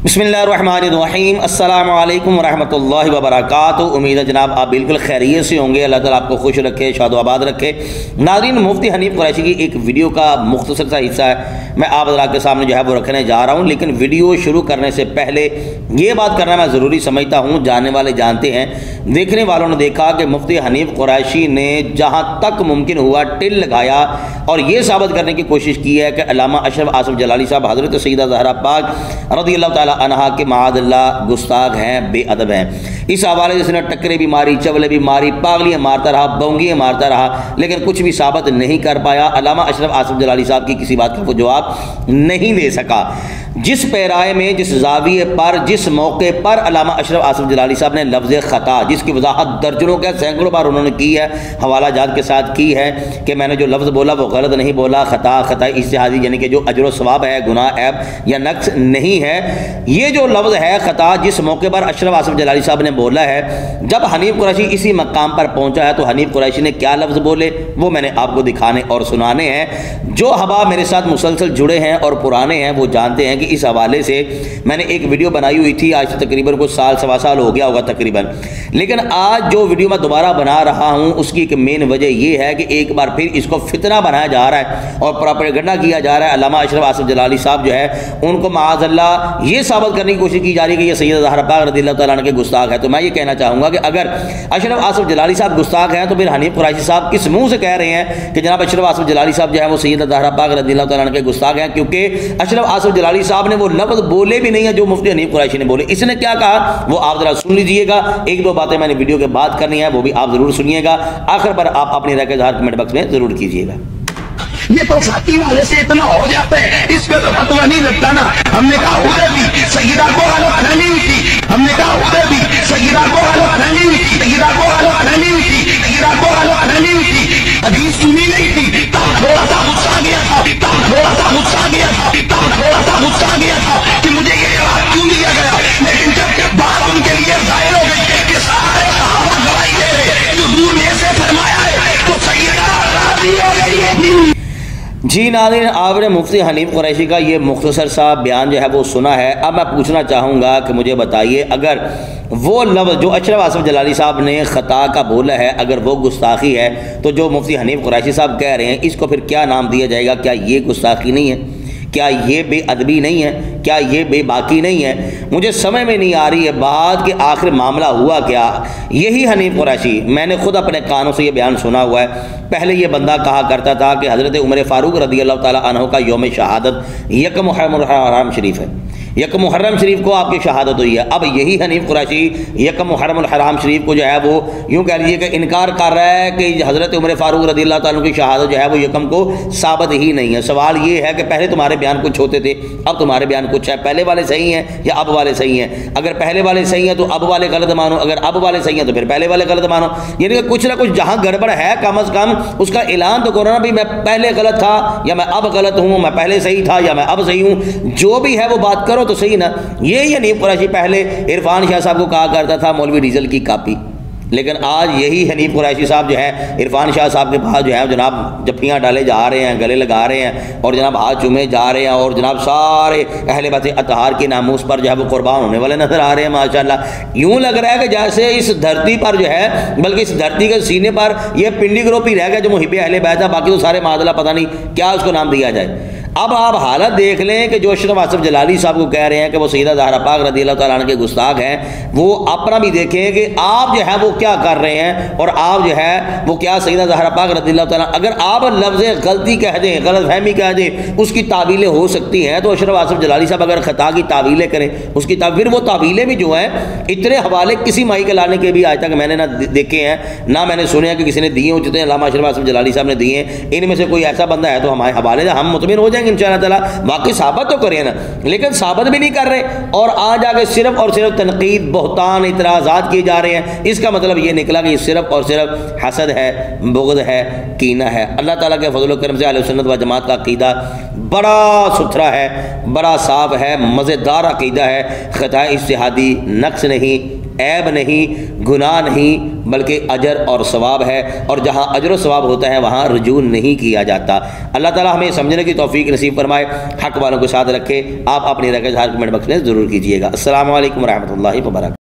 बिस्मिल्लाहिर्रहमानिर्रहीम। अस्सलामु अलैकुम वरहमतुल्लाहि वबरकातुहू। उम्मीद है जनाब आप बिल्कुल खैरियत से होंगे। अल्लाह ताला आपको खुश रखे, शाद व आबाद रखे। नाज़रीन, मुफ्ती हनीफ कुरैशी की एक वीडियो का मुख्तसर सा हिस्सा है मैं आप हज़रात के सामने जो है वो रखने जा रहा हूँ। लेकिन वीडियो शुरू करने से पहले ये बात करना मैं ज़रूरी समझता हूँ, जानने वाले जानते हैं, देखने वालों ने देखा कि मुफ्ती हनीफ कुरैशी ने जहाँ तक मुमकिन हुआ टिल लगाया और ये साबित करने की कोशिश की है कि अल्लामा अशरफ आसिफ जलाली साहब हज़रत सैयदा ज़हरा पाक रज़ियल्लाहु ताला अन्हा के माअज़ल्लाह गुस्ताख हैं, बेअदब हैं। इस हवाले से इसने टक्करें भी मारी, चवले भी मारी, पागलियाँ मारता रहा, बौंगियाँ मारता रहा, लेकिन कुछ भी साबित नहीं कर पाया। अल्लामा अशरफ आसिफ जलाली साहब की किसी बात का वो जवाब नहीं दे सका। जिस पैराए में, जिस जाविये पर, जिस मौके पर अल्लामा अशरफ आसिफ जलाली साहब ने लफ्ज़ ख़ता, जिसकी वजाहत दर्जनों के सैकड़ों बार उन्होंने की है, हवाला जात के साथ की है कि मैंने जो लफ्ज़ बोला वो गलत नहीं बोला, ख़ता इज्तिहादी यानी कि जो अजर सवाब है, गुनाह ऐब या नक्स नहीं है। ये जो लफ्ज़ है ख़ता, जिस मौके पर अशरफ आसिफ जलाली साहब ने बोला है, जब हनीफ कुरैशी इसी मकाम पर पहुंचा है तो हनीफ कुरैशी ने क्या लफ्ज़ बोले वो मैंने आपको दिखाने और सुनाने हैं। जो हवा मेरे साथ मुसलसल जुड़े हैं और पुराने हैं वो जानते हैं कि इस हवाले से मैंने एक वीडियो बनाई हुई थी, आज से तकरीबन कुछ साल सवा साल हो गया होगा तकरीबन। लेकिन आज जो वीडियो मैं दोबारा बना रहा हूँ उसकी एक मेन वजह यह है कि एक बार फिर इसको फितना बनाया जा रहा है और प्रोपेगेंडा किया जा रहा है। अल्लामा अशरफ आसिफ जलाली साहब जो है उनको माअज़ल्लाह ये साबित करने की कोशिश की जा रही है कि ये सैयदा ज़हरा पाक रज़ियल्लाहु ताला अन्हा के गुस्ताख है। तो मैं ये कहना चाहूँगा कि अगर अशरफ आसिफ जलाली साहब गुस्ताख हैं तो फिर हनीफ कुरैशी साहब किस मुँह से कह रहे हैं कि जनाब अशरफ आसिफ जलाली साहब जो है वो सैयदा ज़हरा पाक रज़ियल्लाहु ताला अन्हा के गुस्ताख हैं, क्योंकि अशरफ आसिफ जलाली साहब ने वो लफ्ज़ बोले भी नहीं है जो मुफ्ती हनीफ कुरैशी ने बोले। इसने क्या कहा वो आप जरा सुन लीजिएगा। एक दो बातें मैंने वीडियो के बाद करनी है, वो भी आप जरूर सुनिएगा। आखिर पर आप अपनी राय का इज़हार कमेंट बॉक्स में जरूर कीजिएगा। ये तो साथी वाले से इतना हो जाता है, इसका तो फतवा नहीं लगता ना। हमने कहा उधर भी सैयदा को हालत खरानी हुई थी, हमने कहा उधर भी सैयदा को हालत खरानी हुई थी, सैयदा को हालत खरानी हुई थी, सैयदा को हालत खरानी हुई थी। हदीस सुनी नहीं थी तब थोड़ा सा गुस्सा आ गया था, तब थोड़ा सा गुस्सा आ गया था, तब थोड़ा सा गुस्सा आ गया था कि मुझे ये जवाब क्यों दिया गया। लेकिन जब बात उनके लिए जाहिर हो गई कि सारे सहाबा गवाही दे रहे, जो दूर में से फरमाया है तो सैयदा राजी हो गई है। जी नाज़रीन, आपने मुफ्ती हनीफ कुरैशी का ये मुख्तसर सा बयान जो है वो सुना है। अब मैं पूछना चाहूँगा कि मुझे बताइए, अगर वो लफ्ज़ जो अशरफ आसिफ जलाली साहब ने ख़ता का बोला है अगर वो गुस्ताखी है तो जो मुफ्ती हनीफ कुरैशी साहब कह रहे हैं इसको फिर क्या नाम दिया जाएगा? क्या ये गुस्ताखी नहीं है? क्या ये बेअदबी नहीं है? क्या ये बेबाकी नहीं है? मुझे समझ में नहीं आ रही है बात कि आखिर मामला हुआ क्या। यही हनीफ कुरैशी, मैंने खुद अपने कानों से ये बयान सुना हुआ है। पहले ये बंदा कहा करता था कि हज़रत उमर फ़ारूक रज़ियल्लाहु ताला अन्हु का यौम शहादत यक मुहर्रम हराम शरीफ है, यक मुहर्रम शरीफ को आपकी शहादत हुई है। अब यही हनीफ कुरैशी यक मुहर्रम हराम शरीफ को जो है वो यूँ कह लीजिए कि इनकार कर रहा है कि हज़रत उमर फ़ारूक रज़ियल्लाहु ताला अन्हु की शहादत जो है वो यकम को साबित ही नहीं है। सवाल ये है कि पहले तुम्हारे बयान कुछ होते थे, अब तुम्हारे बयान कुछ है। पहले वाले सही हैं या अब वाले सही हैं? अगर पहले वाले सही हैं तो अब वाले गलत मानो, अगर अब वाले सही हैं तो फिर पहले वाले गलत मानो। यानी कि कुछ ना कुछ जहाँ गड़बड़ है कम अज़ कम उसका ऐलान तो करो ना, भी मैं पहले गलत था या मैं अब गलत हूँ, मैं पहले सही था या मैं अब सही हूँ। जो भी है वो बात करो तो सही ना। ये हनीफ कुरैशी पहले इरफान शाह साहब को कहा करता था मौलवी डीजल की कापी, लेकिन आज यही हनीफ कुरैशी साहब जो है इरफान शाह साहब के पास जो है जनाब जफ्फियाँ डाले जा रहे हैं, गले लगा रहे हैं और जनाब हाथ चूमे जा रहे हैं और जनाब सारे अहले बैत अतहार की नामूस पर जो है वो कुर्बान होने वाले नजर आ रहे हैं। माशाल्लाह यूँ लग रहा है कि जैसे इस धरती पर जो है, बल्कि इस धरती के सीने पर यह पिंडी ग्रुप ही रह गया जो मुहिब अहले बैत है, बाकी तो सारे मादला पता नहीं क्या उसको नाम दिया जाए। अब आप हालत देख लें कि जो अशरफ आसिफ जलाली साहब को कह रहे हैं कि वो सैयदा ज़हरा पाक रज़ियल्लाहु ताला अन्हा के गुस्ताख हैं, वो अपना भी देखें कि आप जो है वो क्या कर रहे हैं और आप जो है वो क्या सैयदा ज़हरा पाक रज़ियल्लाहु ताला। अगर आप लफ्ज़ गलती कह दें, गलत फहमी कह दें, उसकी तावीलें हो सकती हैं। तो अशरफ आसिफ जलाली साहब अगर ख़ता की तावीलें करें, उसकी फिर वो तावीलें भी जो हैं इतने हवाले किसी माई के लाने के भी आज तक मैंने ना देखे हैं ना मैंने सुने हैं कि किसी ने दिए हो, जितने अल्लामा अशरफ आसिफ जलाली साहब ने दिए हैं। इनमें से कोई ऐसा बंदा है तो हमारे हवाले हम मुतमिन हो जाएंगे इंशाअल्लाह ताला। बाकी साबित तो करें ना, लेकिन साबित भी नहीं कर रहे और आज आगे सिर्फ और सिर्फ तनकीद, बहतान, इतराज़ात किए जा रहे हैं। इसका मतलब ये निकला कि सिर्फ और सिर्फ हसद है, बुग़्ज़ है, कीना है। अल्लाह ताला के फज़ल व करम से अहले सुन्नत व जमात का अक़ीदा बड़ा सुथरा है, बड़ा साफ है, मज़ेदार अक़ीदा है। ख़ता इज्तिहादी, नक्स नहीं, عیب نہیں، گناہ نہیں، بلکہ اجر اور ثواب ہے، اور جہاں اجر و ثواب ہوتا ہے وہاں رجوع نہیں کیا جاتا۔ اللہ تعالیٰ ہمیں سمجھنے کی توفیق نصیب فرمائے، حق والوں کو ساتھ رکھے۔ آپ اپنی رائے کا اظہار کمنٹ باکس میں ضرور کیجیے گا۔ السلام علیکم ورحمۃ اللہ وبرکاتہ۔